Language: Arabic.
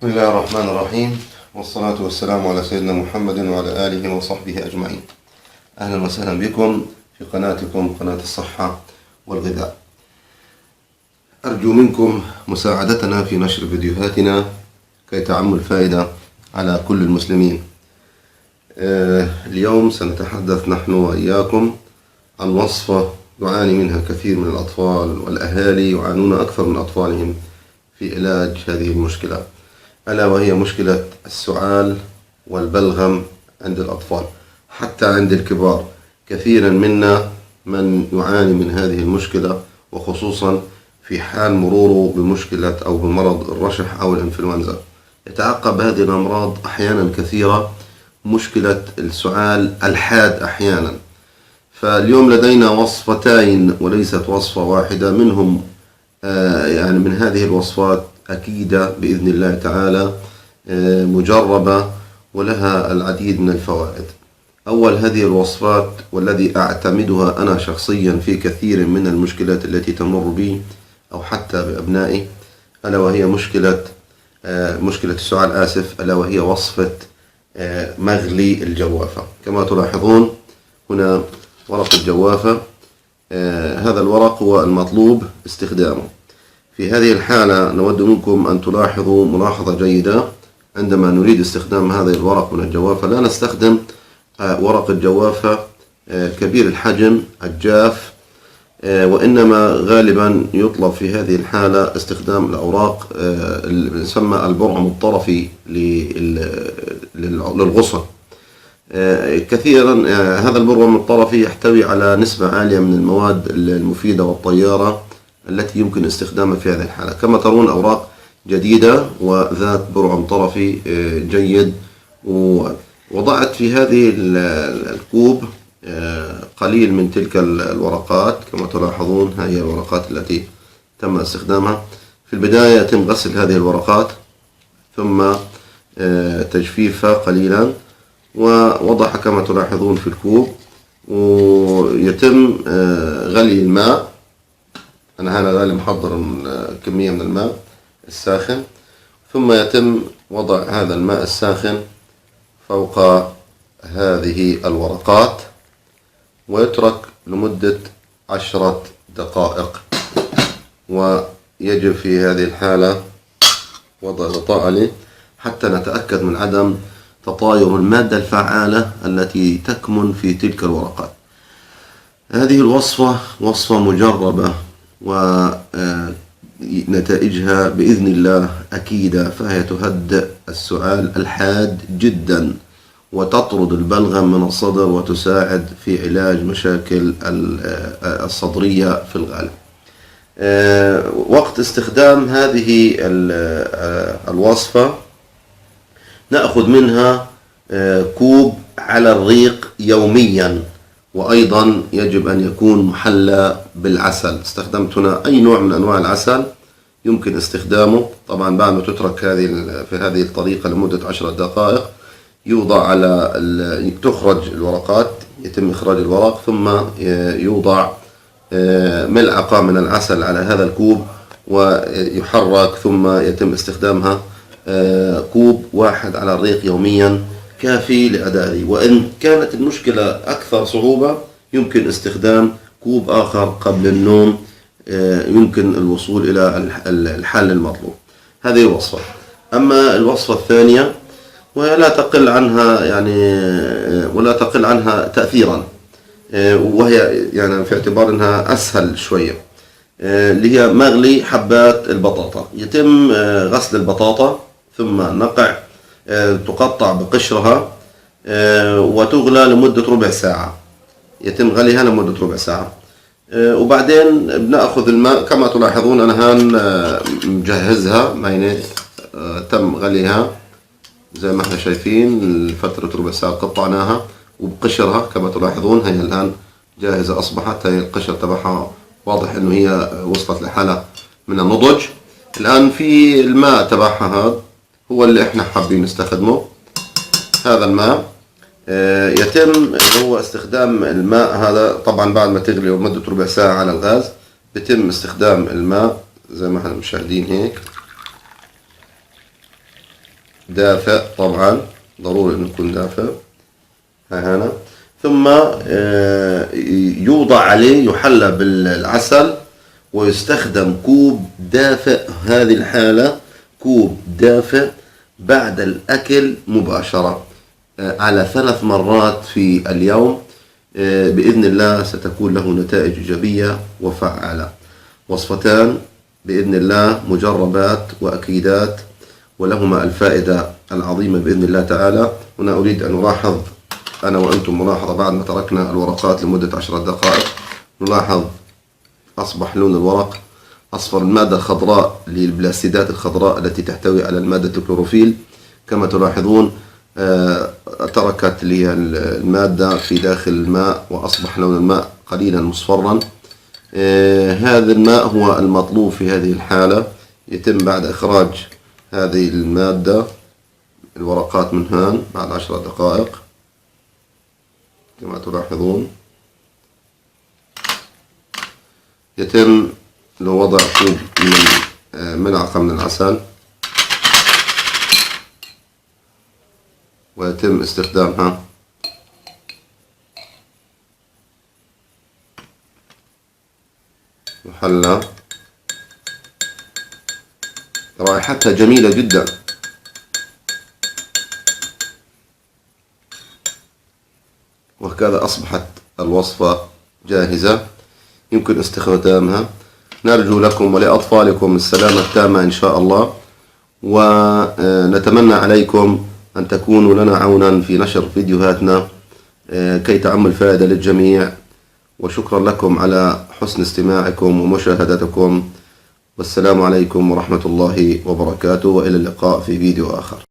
بسم الله الرحمن الرحيم، والصلاة والسلام على سيدنا محمد وعلى آله وصحبه أجمعين. أهلا وسهلا بكم في قناتكم قناة الصحة والغذاء. أرجو منكم مساعدتنا في نشر فيديوهاتنا كي تعم الفائدة على كل المسلمين. اليوم سنتحدث نحن وإياكم عن وصفة يعاني منها كثير من الأطفال، والأهالي يعانون أكثر من أطفالهم في علاج هذه المشكلة، ألا وهي مشكلة السعال والبلغم عند الأطفال حتى عند الكبار. كثيرا منا من يعاني من هذه المشكلة، وخصوصا في حال مروره بمشكلة أو بمرض الرشح أو الإنفلونزا. يتعقب هذه الأمراض أحيانا كثيرة مشكلة السعال الحاد أحيانا. فاليوم لدينا وصفتين وليست وصفة واحدة، منهم يعني من هذه الوصفات أكيدة بإذن الله تعالى، مجربة ولها العديد من الفوائد. أول هذه الوصفات والذي أعتمدها أنا شخصيا في كثير من المشكلات التي تمر بي أو حتى بأبنائي، ألا وهي مشكلة السعال ألا وهي وصفة مغلي الجوافة. كما تلاحظون هنا ورق الجوافة، هذا الورق هو المطلوب استخدامه. في هذه الحالة نود منكم أن تلاحظوا ملاحظة جيدة. عندما نريد استخدام هذا الورق من الجوافة لا نستخدم ورق الجوافة كبير الحجم الجاف، وإنما غالبا يطلب في هذه الحالة استخدام الأوراق اللي يسمى البرعم الطرفي للغصن. كثيرا هذا البرعم الطرفي يحتوي على نسبة عالية من المواد المفيدة والطيارة التي يمكن استخدامها في هذه الحالة. كما ترون أوراق جديدة وذات برعم طرفي جيد. ووضعت في هذه الكوب قليل من تلك الورقات. كما تلاحظون هذه الورقات التي تم استخدامها. في البداية يتم غسل هذه الورقات ثم تجفيفها قليلا ووضعها كما تلاحظون في الكوب، ويتم غلي الماء. أنا هنا غالي محضر كمية من الماء الساخن، ثم يتم وضع هذا الماء الساخن فوق هذه الورقات ويترك لمدة 10 دقائق. ويجب في هذه الحالة وضع غطاء عليه حتى نتأكد من عدم تطاير المادة الفعالة التي تكمن في تلك الورقات. هذه الوصفة وصفة مجربة ونتائجها بإذن الله أكيدة، فهي تهدئ السعال الحاد جدا وتطرد البلغم من الصدر وتساعد في علاج مشاكل الصدرية في الغالب. وقت استخدام هذه الوصفة نأخذ منها كوب على الريق يوميا، وأيضا يجب أن يكون محلى بالعسل. استخدمت هنا أي نوع من أنواع العسل يمكن استخدامه. طبعا بعد ما تترك في هذه الطريقة لمدة 10 دقائق يوضع تخرج الورقات، يتم إخراج الورق ثم يوضع ملعقة من العسل على هذا الكوب ويحرك، ثم يتم استخدامها. كوب واحد على الريق يوميا كافي لأدائه. وإن كانت المشكلة أكثر صعوبة يمكن استخدام كوب آخر قبل النوم، يمكن الوصول إلى الحل المطلوب. هذه الوصفة. أما الوصفة الثانية ولا تقل عنها تأثيرا، وهي يعني في اعتبار أنها أسهل شوية، اللي هي مغلي حبات البطاطا. يتم غسل البطاطا ثم نقع، تقطع بقشرها وتغلى لمدة ربع ساعة. يتم غليها لمدة ربع ساعة، وبعدين بنأخذ الماء. كما تلاحظون أنا هان مجهزها معي، تم غليها زي ما احنا شايفين لفترة ربع ساعة. قطعناها وبقشرها كما تلاحظون، هي الآن جاهزة أصبحت. هي القشر تبعها واضح إنه هي وصلت لحالة من النضج. الآن في الماء تبعها هذا هو اللي احنا حابين نستخدمه. هذا الماء يتم هو استخدام الماء هذا طبعا بعد ما تغلي لمدة ربع ساعة على الغاز. بيتم استخدام الماء زي ما احنا مشاهدين هيك. دافئ طبعا، ضروري انه يكون دافئ. هنا ثم يوضع عليه، يحلى بالعسل ويستخدم كوب دافئ. هذه الحالة كوب دافئ بعد الأكل مباشرة على 3 مرات في اليوم. بإذن الله ستكون له نتائج إيجابية وفعالة. وصفتان بإذن الله مجربات وأكيدات، ولهما الفائدة العظيمة بإذن الله تعالى. هنا أريد أن نلاحظ أنا وأنتم ملاحظة بعد ما تركنا الورقات لمدة 10 دقائق. نلاحظ أصبح لون الورق أصفر. المادة الخضراء للبلاستيدات الخضراء التي تحتوي على المادة الكلوروفيل كما تلاحظون تركت لي المادة في داخل الماء وأصبح لون الماء قليلا مصفرا. هذا الماء هو المطلوب في هذه الحالة. يتم بعد إخراج هذه المادة الورقات من هان بعد 10 دقائق كما تلاحظون. يتم وضع كوب من ملعقة من العسل ويتم استخدامها. يحلى، رائحتها جميلة جدا. وهكذا أصبحت الوصفة جاهزة يمكن استخدامها. نرجو لكم ولأطفالكم السلامة التامة إن شاء الله، ونتمنى عليكم أن تكونوا لنا عونا في نشر فيديوهاتنا كي تعم الفائدة للجميع. وشكرا لكم على حسن استماعكم ومشاهدتكم، والسلام عليكم ورحمة الله وبركاته، وإلى اللقاء في فيديو آخر.